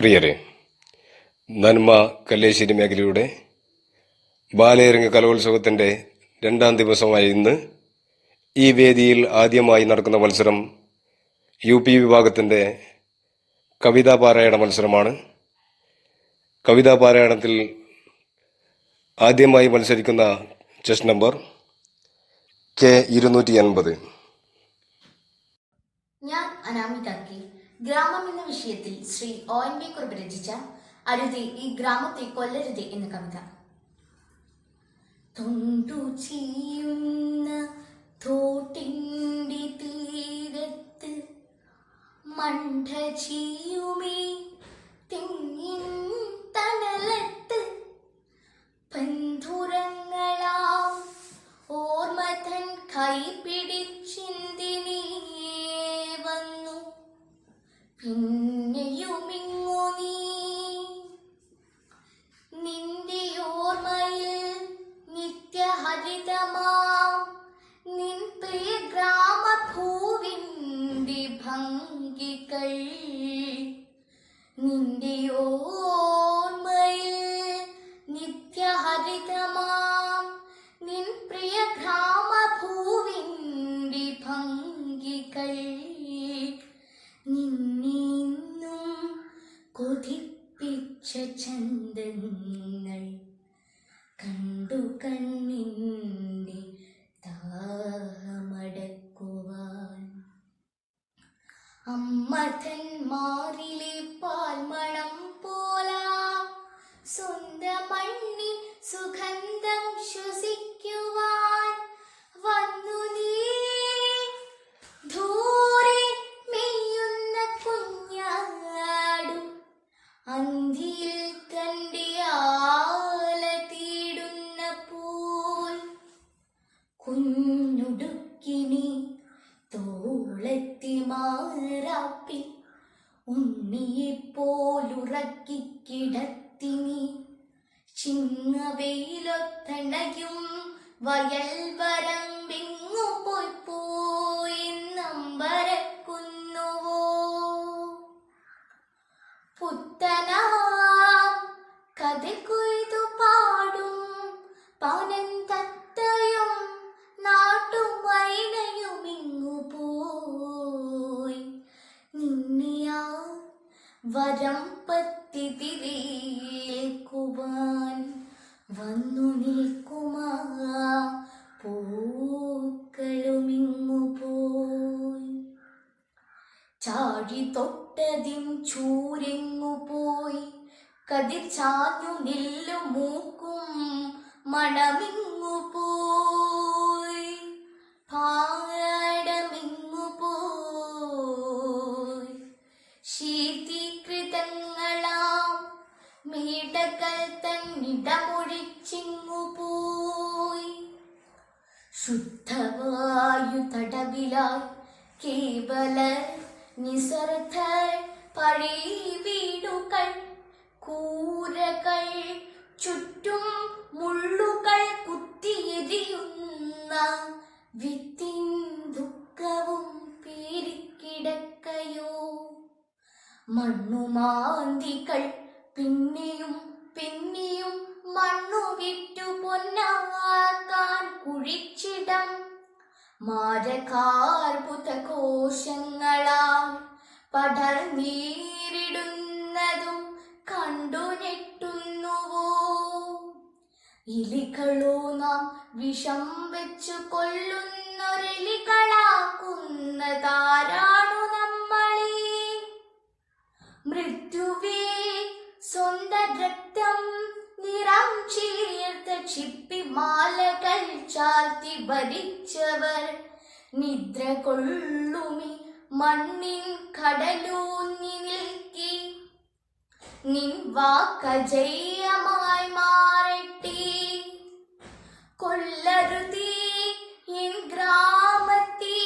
പ്രിയരെ, നന്മ കല്ലേശ്ശേരി മേഖലയുടെ ബാലയരങ്ങ് കലോത്സവത്തിൻ്റെ 2ാം ദിവസമായ ഇന്ന് ഈ വേദിയിൽ ആദ്യമായി നടക്കുന്ന മത്സരം UP വിഭാഗത്തിൻ്റെ കവിതാ പാരായണ മത്സരമാണ്. കവിതാ പാരായണത്തിൽ ആദ്യമായി മത്സരിക്കുന്ന ചെസ് നമ്പർ K280. ഞാൻ അനാമികാക്കി. ഗ്രാമം എന്ന വിഷയത്തിൽ ശ്രീ ONV കുറുപ്പ് രചിച്ച അരുതേ ഈ ഗ്രാമത്തെ കൊല്ലരുതേ എന്ന കവിത. തൊണ്ടു ചെയ്യുന്ന തോട്ടിൻ്റെ തീരത്ത് മണ്ഡ ചെയ്യുമേ തെങ്ങിൻ തണലത്ത് പന്തുറങ്ങളാം ഓർമ്മതൻ കൈ പിടിച്ചിന്തിനേ വന്നു പിന്നെയുമിങ്ങു നീ നിന്റെ ഓർമ്മയിൽ നിത്യഹരിതമാം നിൻ പ്രിയ ഗ്രാമഭൂവിൻ്റെ ഭംഗികൾ നിന്റെ ഓർമ്മയിൽ നിത്യഹരിതമാം നിൻ പ്രിയ ഗ്രാമഭൂവിൻ്റെ ഭംഗികൾ നിന്നെന്നും കൊതിപ്പിച്ച ചന്തങ്ങൾ കണ്ടു കണ്ണിൻ്റെ ദാഹമടക്കുവാൻ അമ്മതൻ മാറിലെ പാൽമണം പോലാ സ്വന്തം മണ്ണിൻ സുഗന്ധം ശ്വസിക്കുവാൻ വന്നു നീ ദൂരെ മെയ്യുന്ന കുഞ്ഞാടും അന്തിയിൽ തൻ്റെ ആല തീടുന്ന പോൽ കുഞ്ഞുടുക്കിനി തോളത്തി മാറാപ്പി ഉണ്ണിയെപ്പോലുറക്കി കിടത്തിനി ചിങ്ങവെയിലൊത്തണയും വയൽ വരമ്പിങ്ങു പോയി പോയി നമ്പരക്കുന്നുവോ പുത്തനാം കഥ കൊയ്തു പാടും പനന്തത്തയും നാട്ടും വൈനയുമിങ്ങു പോയി നിന്നെയാ വരം പത്തി തിരേൽക്കുവാൻ വന്നു നിൽക്കുമാ പൂക്കളുമിങ്ങു പോയി ചാഴി തൊട്ടതിൻ ചൂരെങ്ങു പോയി കതിർ ചാഞ്ഞു നെല്ലു മൂക്കും മണമിങ്ങു പോയി പാടമിങ്ങു പോയി ശീതീകൃതങ്ങളാം മേടകൾ തന്നിടമൊഴിച്ചിങ്ങു പോയി ശുദ്ധവായു തടവിലായി കേവല നിസ്വാർത്ഥർ പഴയ വീടുകൾ കൂരകൾ ചുറ്റും മുള്ളുകൾ കുത്തിയെരിയുന്ന വിത്തിൻ ദുഃഖവും പേരിക്കിടക്കയോ മണ്ണുമാന്തികൾ പിന്നെയും പിന്നെയും മണ്ണു വിറ്റു പൊന്നാക്കാൻ കുഴിച്ചിടം മാരകാർബുദ കോശങ്ങളാൽ പടർന്നീരിടുന്നതും കണ്ടു ഞെട്ടുന്നുവോ എലികളോ നാം വിഷം വെച്ചു കൊല്ലുന്നൊരെലികളാക്കുന്നതാരാണു നമ്മളെ മൃത്യുവേ സ്വന്തം രക്തം നിറം ചേർത്ത ചിപ്പിമാലകൾ ചാർത്തി ഭരിച്ചവർ നിദ്ര കൊള്ളുമി മണ്ണിൻ കടലൂന്നി നിൽക്കി നിൻ വാക്കജയമായി മാറട്ടെ കൊല്ലരുതേ എൻ ഗ്രാമത്തെ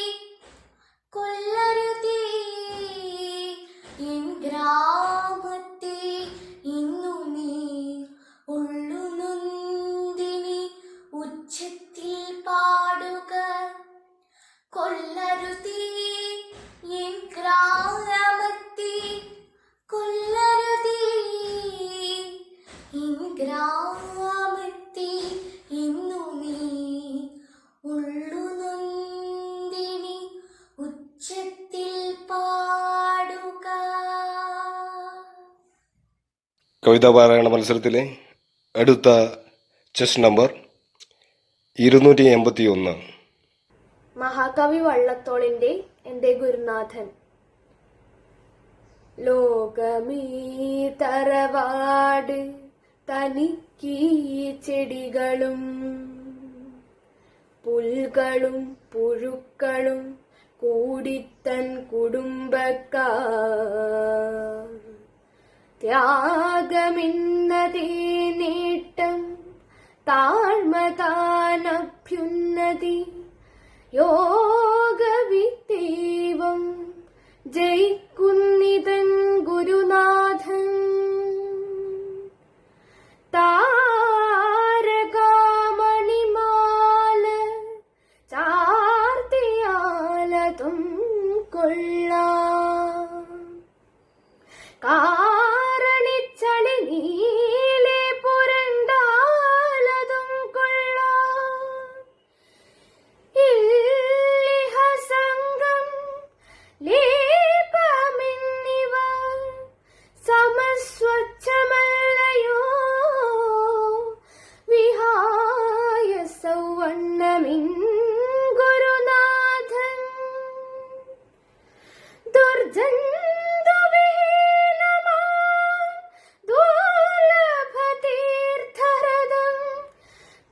കൊല്ലരുതേ എൻ ഗ്രാമത്തെ ഇന്നു നീ ഉള്ളുനൊന്തിനി ഉച്ചത്തിൽ പാടുക കൊല്ലരുതേ എൻ ഗ്രാമത്തെ കൊല്ലരുതേ കവിതാ പാരായണ മത്സരത്തിലെ അടുത്ത ചെസ് നമ്പർ 281. മഹാകവി വള്ളത്തോളിന്റെ എന്റെ ഗുരുനാഥൻ. ലോകമീ തറവാട് തനിക്കീ ചെടികളും പുൽകളും പുഴുക്കളും കൂടിത്തൻ കുടുംബക്കാർ ത്യാഗമെന്നതേ നേട്ടം താഴ്മതാനഭ്യുന്നതി യോഗവിത്തേവം ജയിക്കുന്നിതൻ ഗുരുനാഥൻ. താരകാമണിമാല ചാർത്തിയാലതും കൊള്ളാം, കാരണിച്ചളി നീലെ പുരണ്ടാലതും കൊള്ളാം. ഇല്ലിഹ സംഘം ലേപമെന്നിവ സമസ്വച്ഛമല്ലയോ, വിഹായ സൗവർണ്ണമിൻ ഗുരുനാഥൻ. ദുർജന്തുവിഹീനമാം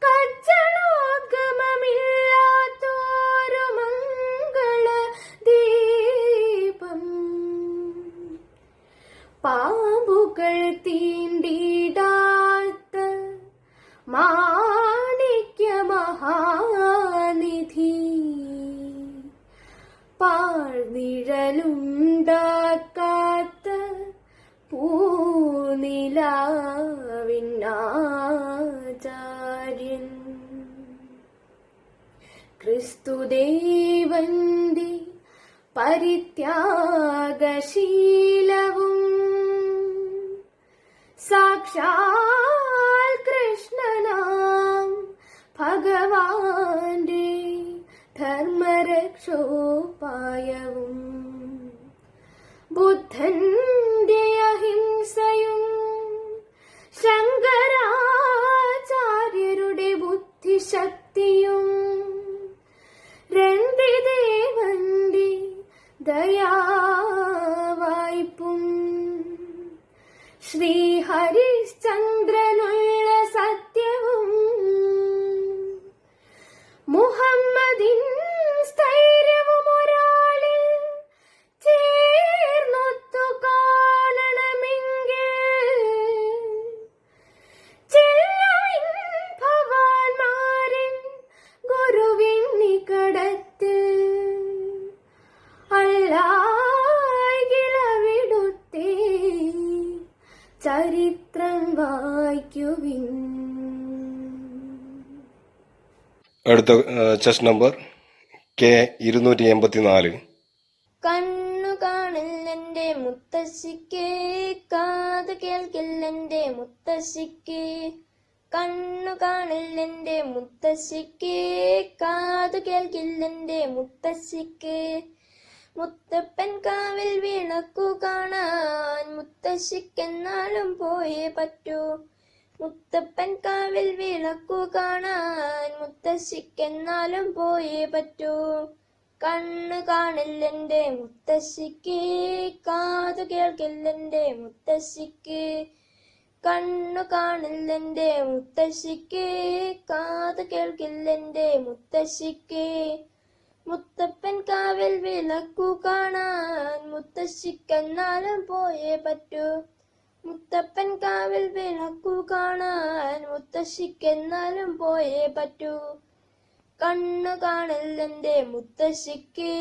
കജ്ജളോദ്ഗമമില്ലാത്തോരു മംഗള ദീപം, പാമ്പുകൾ തീണ്ടിടാത്ത മാണിക്യ മഹാനിധി, പാഴ്നിഴലുണ്ടാക്കാത്ത പൂനിലാവിനാചാര്യൻ, ക്രിസ്തുദേവന്റെ പരിത്യാഗശീലവും സാക്ഷാൽ കൃഷ്ണനാം ഭഗവാന്റെ ധർമ്മരക്ഷോപായവും, ബുദ്ധന്റെ അഹിംസയും ശങ്കരാചാര്യരുടെ ബുദ്ധിശക്തിയും, രണ്ടിദേവന്റെ ദയാവായ്പും, ശ്രീഹരിശ്ചന്ദ്രനുള്ള സത്യവും, മുഹമ്മദിൻ സ്ഥൈര്യവും ഒരാളിൽ ചേർന്നൊത്തു കാണണമെങ്കിൽ ചെല്ലവിൻ ഭവാൻമാരൻ ഗുരുവിൻ നികടത്തിൽ, അല്ലായിലവിടുത്തെ ചരിത്രം വായിക്കുവിൻ. അടുത്ത ചെസ് നമ്പർ K284. കണ്ണു കാണില്ലെന്റെ മുത്തശ്ശിക്ക്, കാത് കേൾക്കില്ലെന്റെ മുത്തശ്ശിക്ക്. കണ്ണു കാണില്ലെന്റെ മുത്തശ്ശിക്ക്, കാത് കേൾക്കില്ലെന്റെ മുത്തശ്ശിക്ക്. മുത്തപ്പൻ കാവിൽ വിളക്കു കാണാൻ മുത്തശ്ശിക്കെന്നാലും പോയേ പറ്റൂ. മുത്തപ്പൻ കാവിൽ വിളക്കു കാണാൻ മുത്തശ്ശിക്കെന്നാലും പോയേ പറ്റൂ. കണ്ണു കാണില്ലെന്റെ മുത്തശ്ശിക്ക്, കാതു കേൾക്കില്ലെന്റെ മുത്തശ്ശിക്ക്. കണ്ണു കാണില്ലെന്റെ മുത്തശ്ശിക്ക്, കാതു കേൾക്കില്ലെന്റെ മുത്തശ്ശിക്ക്. മുത്തപ്പൻ കാവിൽ വിളക്കു കാണാൻ മുത്തശ്ശിക്കെന്നാലും പോയേ പറ്റൂ. മുത്തപ്പൻ കാവിൽ വിളക്കു കാണാൻ മുത്തശ്ശിക്കെന്നാലും പോയേ പറ്റൂ. കണ്ണു കാണില്ലെന്റെ മുത്തശ്ശിക്ക്,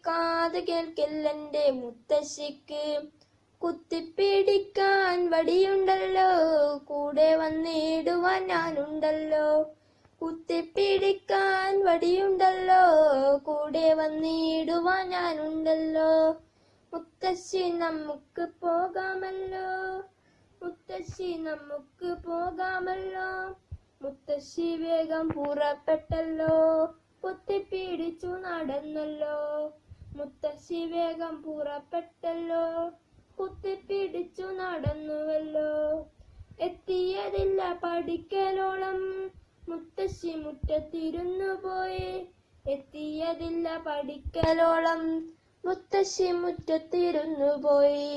കാത് കേൾക്കില്ലെന്റെ മുത്തശ്ശിക്ക്. കുത്തിപ്പിടിക്കാൻ വടിയുണ്ടല്ലോ, കൂടെ വന്നിടുവാൻ ഞാനുണ്ടല്ലോ. കുത്തിപ്പിടിക്കാൻ വടിയുണ്ടല്ലോ, കൂടെ വന്നിടുവാൻ ഞാനുണ്ടല്ലോ. മുത്തശ്ശി നമുക്ക് പോകാമല്ലോ, മുത്തശ്ശി നമുക്ക് പോകാമല്ലോ. മുത്തശ്ശി വേഗം പുറപ്പെട്ടല്ലോ, കുത്തിപ്പിടിച്ചു നടന്നല്ലോ. മുത്തശ്ശി വേഗം പുറപ്പെട്ടല്ലോ, കുത്തിപ്പിടിച്ചു നടന്നുവല്ലോ. പഠിക്കലോളം മുത്തശ്ശി മുറ്റത്തിരുന്നു പോയി. എത്തിയതില്ല പഠിക്കലോളം മുത്തശ്ശി മുറ്റത്തിരുന്നു പോയി.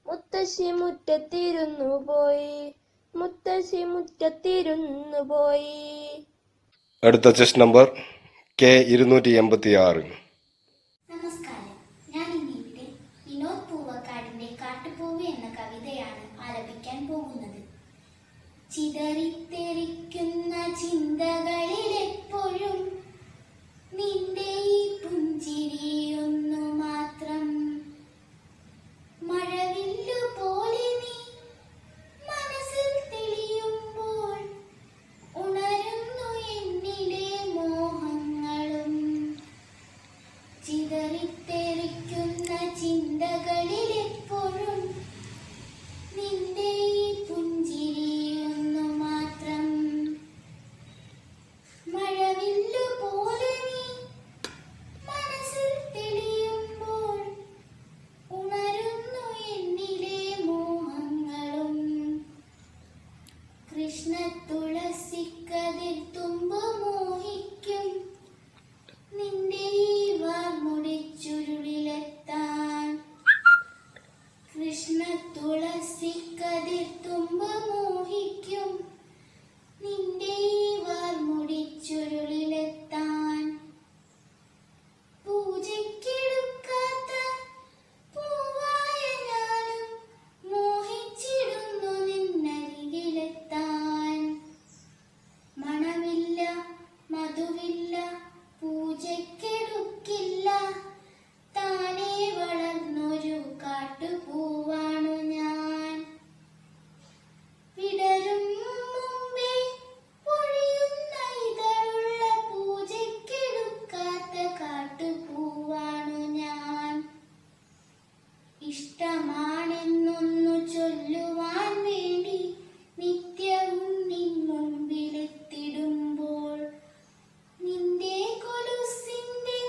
മുത്തശ്ശി മുറ്റത്തിരുന്നു പോയി. മുത്തശ്ശി മുറ്റത്തിരുന്നു പോയി. അടുത്ത ചെസ് നമ്പർ K286. നമസ്കാരം. ഞാൻ ഇന്നിവിടെ വിനോദ് പൂവക്കാടിന്റെ കാട്ടുപൂവ് എന്ന കവിതയാണ് ആലപിക്കാൻ പോകുന്നത്. ചിതറിത്തെറിക്കുന്ന ചിന്തകളിലെപ്പോഴും നിന്റെ ഈ പുഞ്ചിരിയൊന്നു മാത്രം. മഴവില്ലു പോലെ നീ മനസ്സിൽ തെളിയുമ്പോൾ ഉണരുന്നു എന്നിലെ മോഹങ്ങളും. ചിതറിത്തെറിക്കുന്ന ചിന്തകളിലെപ്പോഴും നിന്റെ ഈ പുഞ്ചിരിയൊന്നു മാത്രം. മഴവില്ലു പോലെ നീ മനസ്സിൽ തെളിയുമ്പോൾ ഉണരുന്നു എന്നിലെ മോഹങ്ങളും. കൃഷ്ണ തുളസിക്കതിർ തുമ്പ് മോഹിക്കും നിന്റെ ഈ വാർമുടി ചുരുളിലെത്താൻ. കൃഷ്ണ തുളസിക്കതിർ തുമ്പ് മോഹിക്കും നിന്റെ ഈ വാർമുടി ചുരുളിലെത്താൻ. പൂജയ്ക്കെടുക്കാത്ത പൂവായ ഞാനും മോഹിച്ചിടുന്നു നിന്നരികിലെത്താൻ. മണമില്ല മധുവില്ല പൂജയ്ക്കെടുക്കില്ല താനേ വളർന്നൊരു കാട്ടുപൂവാണു ഞാൻ. വിടരും മുമ്പേ പൊഴിയുന്ന ഇതളുള്ള പൂജയ്ക്കെടുക്കാത്ത കാട്ടുപൂവാണു ഞാൻ. ഇഷ്ടമാണെന്നൊന്നു ചൊല്ലുവാൻ വേണ്ടി നിത്യവും നിൻ മുമ്പിലെത്തിടുമ്പോൾ നിന്റെ കൊലുസിന്റെ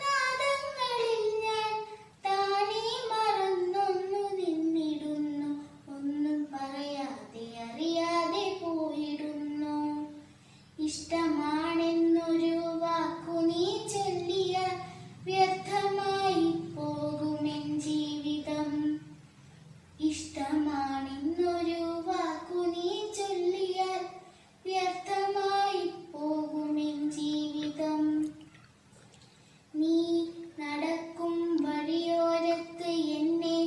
നാദങ്ങളിൽ ഞാൻ താനേ മറന്നൊന്നു നിന്നിടുന്നു. ഒന്നും പറയാതെ അറിയാതെ പോയിടുന്നു. ഇഷ്ടമാണെന്നൊരു വാക്കു നീ ചൊല്ലിയാൽ വ്യർത്ഥമായി പോകുമെൻ ജീവിതം. ഇഷ്ടമാണെന്നൊരു വാക്കു നീ ചൊല്ലിയാൽ വ്യർത്ഥമായി പോകുമെൻ ജീവിതം. നീ നടക്കും വഴിയോരത്ത് എന്നെ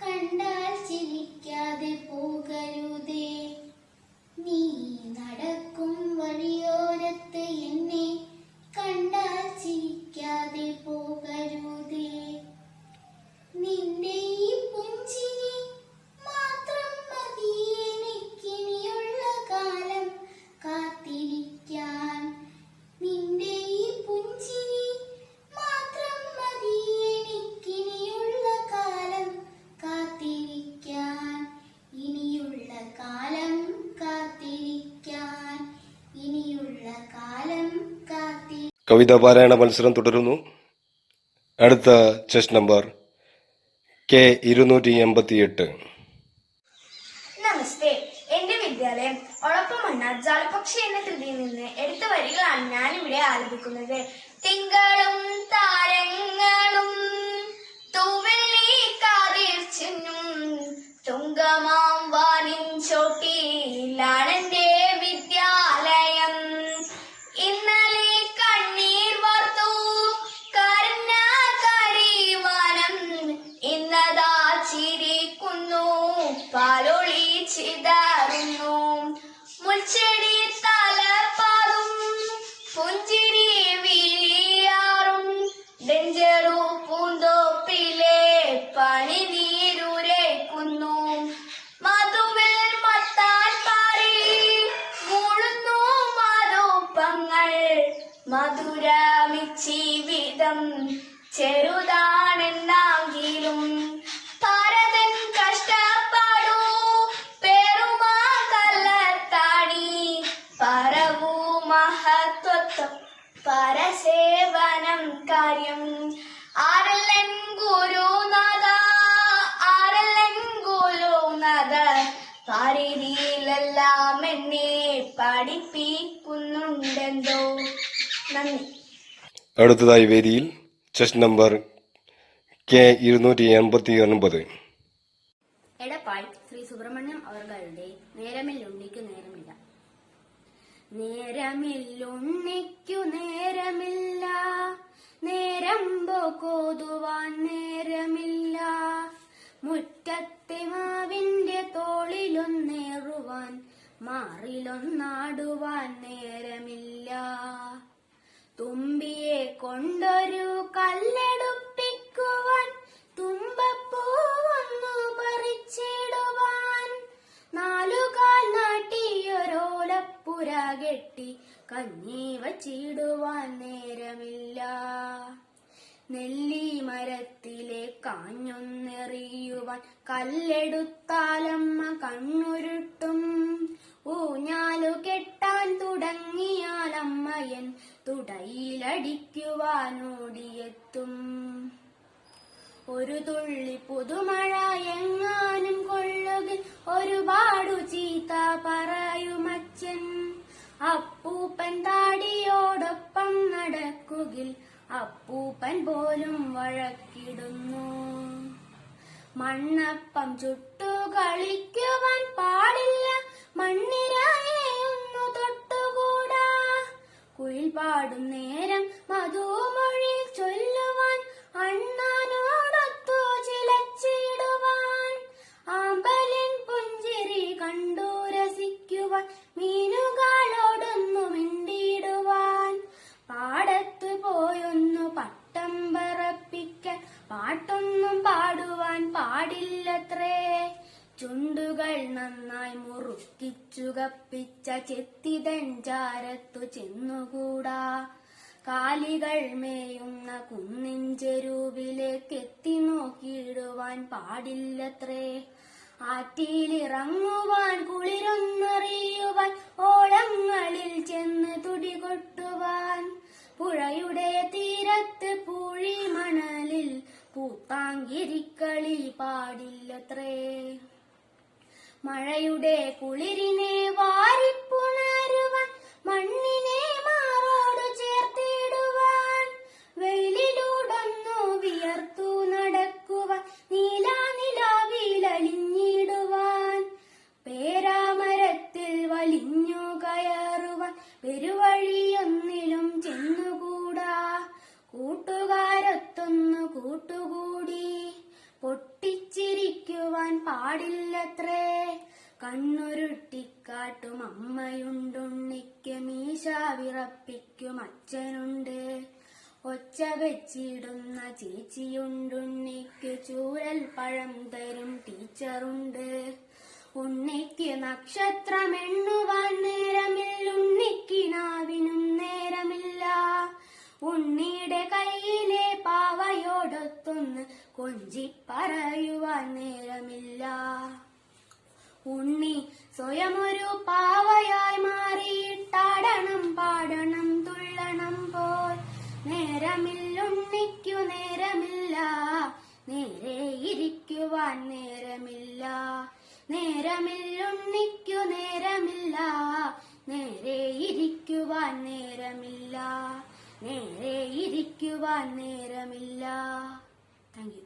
കണ്ടാൽ ചിരിക്കാതെ പോകരുതേ. നീ നടക്കും വഴിയോരത്ത് എന്നെ കണ്ടാൽ ചിരിക്കാതെ പോകരുതേ. നിന്റെ ഈ പുഞ്ചിരി മാത്രം മതി എനിക്കിനിയുള്ള കാലം കാത്തിരിക്കാൻ. നിന്റെ ഈ പുഞ്ചിരി മാത്രം മതി എനിക്കിനിയുള്ള കാലം കാത്തിരിക്കാൻ. ഇനിയുള്ള കാലം കാത്തിരിക്കാൻ. ഇനിയുള്ള കാലം കവിതാ പാരായണ മത്സരം തുടരുന്നു. അടുത്ത ചെസ് നമ്പർ K288. നമസ്തേ. എന്റെ വിദ്യാലയം ഒളപ്പമണ്ണ ജാലപക്ഷി എന്ന കൃതിയിൽ നിന്ന് എടുത്ത വരികളാണ് ഞാനിവിടെ ആലപിക്കുന്നത്. തിങ്കളും താരങ്ങളും തൂവെള്ളി കാതിർ ചിന്നും തുങ്കമാം വാനിൻ ചോട്ടിലാണെന്റെ വിദ്യാലയം. ഇന്നലെ കണ്ണീർ വാർത്തു കരഞ്ഞ കരിവാനം ഇന്നതാ ചിരിക്കുന്നു പാലൊളി ചിതറുന്നു. മുൾച്ചെടി തലപ്പാതും പുഞ്ചിരി വിരിയാറും ഡെഞ്ചറു പൂന്തോപ്പിലെ പണി നീരുരയ്ക്കുന്നു. മധുവിൽ മത്താൻ പാറി മൂളുന്നു മധുപ്പങ്ങൾ. മധുരമിച്ചിവിധം ചെറുതാണെന്നെങ്കിലും ഭാരതൻ കഷ്ടപ്പാടു പേറുമാ കല്ലത്താണി. പരവു മഹത്വത്വം പരസേവനം കാര്യം. ആരല്ലൻ ഗുരുനാഥ ആരല്ലൻ ഗുരുനാഥ പരിധിയിലെല്ലാം എന്നെ ബന്ധോ. നന്ദി. അടുത്തതായി വേദിയിൽ chest number K289. Edappal Shri Subrahmanyam അവர்களுടെ നേരമില്ലുണ്ണിക്കു നേരമില്ല. നേരമില്ലുണ്ണിക്കു നേരമില്ല, നേരമ്പോ കോതുവാൻ നേരമില്ല, മുറ്റത്തെ മാവിന്റെ തോളിലൊന്നേറുവാൻ മാറിലൊന്നാടുവാൻ നേരമില്ല. തുമ്പിയെ കൊണ്ടൊരു കല്ലെടുപ്പിക്കുവാൻ, തുമ്പപ്പൂവൊന്നു പറിച്ചിടുവാൻ, നാലുകാൽ നാട്ടിയൊരോലപ്പുര കെട്ടി കഞ്ഞി വച്ചിടുവാൻ നേരമില്ല. നെല്ലി മരത്തിലെ കാഞ്ഞൊന്നെറിയുവാൻ കല്ലെടുത്താലമ്മ കണ്ണുരുട്ടും. ഊഞ്ഞാലു കെട്ടാൻ തുടങ്ങിയാലമ്മയൻ തുടയിലടിക്കുവാനോടിയെത്തും. ഒരു തുള്ളി പുതുമഴ എങ്ങാനും കൊള്ളുകിൽ ഒരുപാടു ചീത്ത പറയുമച്ചൻ. അപ്പൂപ്പൻ താടിയോടൊപ്പം നടക്കുകിൽ അപ്പൂപ്പൻ പോലും വഴക്കിടുന്നു. മണ്ണപ്പം ചുട്ടു കളിക്കുവാൻ പാടില്ല, മണ്ണിരയെയൊന്നു തൊട്ടുകൂടാ. കുയിൽ പാടും നേരം മധുമൊഴി ചൊല്ലുവാൻ, അണ്ണാനോടൊത്തു ചിലച്ചിടുവാൻ, ആമ്പലിൻ പുഞ്ചിരി കണ്ടു രസിക്കുവാൻ, മീനുകളോടൊന്നു മിണ്ടിടുവാൻ, പാടത്തു പോയൊന്നു പട്ടം പറപ്പിക്കാൻ പാട്ടൊന്നും പാടുവാൻ പാടില്ലത്രേ. ചുണ്ടുകൾ നന്നായി മുറുക്കിച്ചു കപ്പിച്ച ചെത്തിതൻ ചാരത്തു ചെന്നുകൂടാ. കാലികൾ മേയുന്ന കുന്നിൻ ചെരുവിലേക്ക് എത്തി നോക്കിയിടുവാൻ പാടില്ലത്രേ. ആറ്റിലിറങ്ങുവാൻ കുളിരൊന്നറിയുവാൻ ഓളങ്ങളിൽ ചെന്ന് തുടികൊട്ടുവാൻ, പുഴയുടെ തീരത്ത് പൂഴി മണലിൽ പൂത്താങ്കിരിക്കളി പാടില്ലത്രേ. മഴയുടെ കുളിരിനെ വാരിപ്പുണരുവാൻ, മണ്ണിനെ മാറോടു ചേർത്തിടുവാൻ, വെയിലിലൂടൊന്നു വിയർത്തു നടക്കുവാൻ, നീലാനിലാവിലലിഞ്ഞിടുവാൻ, പേരാമരത്തിൽ വലിഞ്ഞു കയറുവാൻ, പെരുവഴിയൊന്നിലും ചെന്നുകൂടാ. കൂട്ടുകാരൊത്തൊന്നു കൂട്ടുകൂടി പൊട്ടിച്ചിരിക്കുവാൻ പാടില്ലത്രേ. കണ്ണുരുട്ടിക്കാട്ടും അമ്മയുണ്ടുണ്ണിക്ക്, മീശ വിറപ്പിക്കും അച്ഛനുണ്ട്. ഒച്ച വെച്ചിടുന്ന ചേച്ചിയുണ്ടുണ്ണിക്ക്, ചൂരൽ പഴം തരും ടീച്ചറുണ്ട്. ഉണ്ണിക്ക് നക്ഷത്രമെണ്ണുവാൻ നേരമില്ലുണ്ണിക്കിനാവിനും നേരമില്ല. ഉണ്ണിയുടെ കയ്യിലെ പാവയോടൊത്തൊന്ന് കൊഞ്ചിപ്പറയുവാൻ നേരമില്ല. ഉണ്ണി സ്വയമൊരു പാവയായി മാറിയിട്ടാടണം പാടണം തുള്ളണം പോൽ. നേരമില്ലുണ്ണിക്കു നേരമില്ല, നേരെ ഇരിക്കുവാൻ നേരമില്ല. നേരമില്ലുണ്ണിക്കു നേരമില്ല, നേരെ ഇരിക്കുവാൻ നേരമില്ല. നേരെ ഇരിക്കുവാൻ നേരമില്ല. Thank you.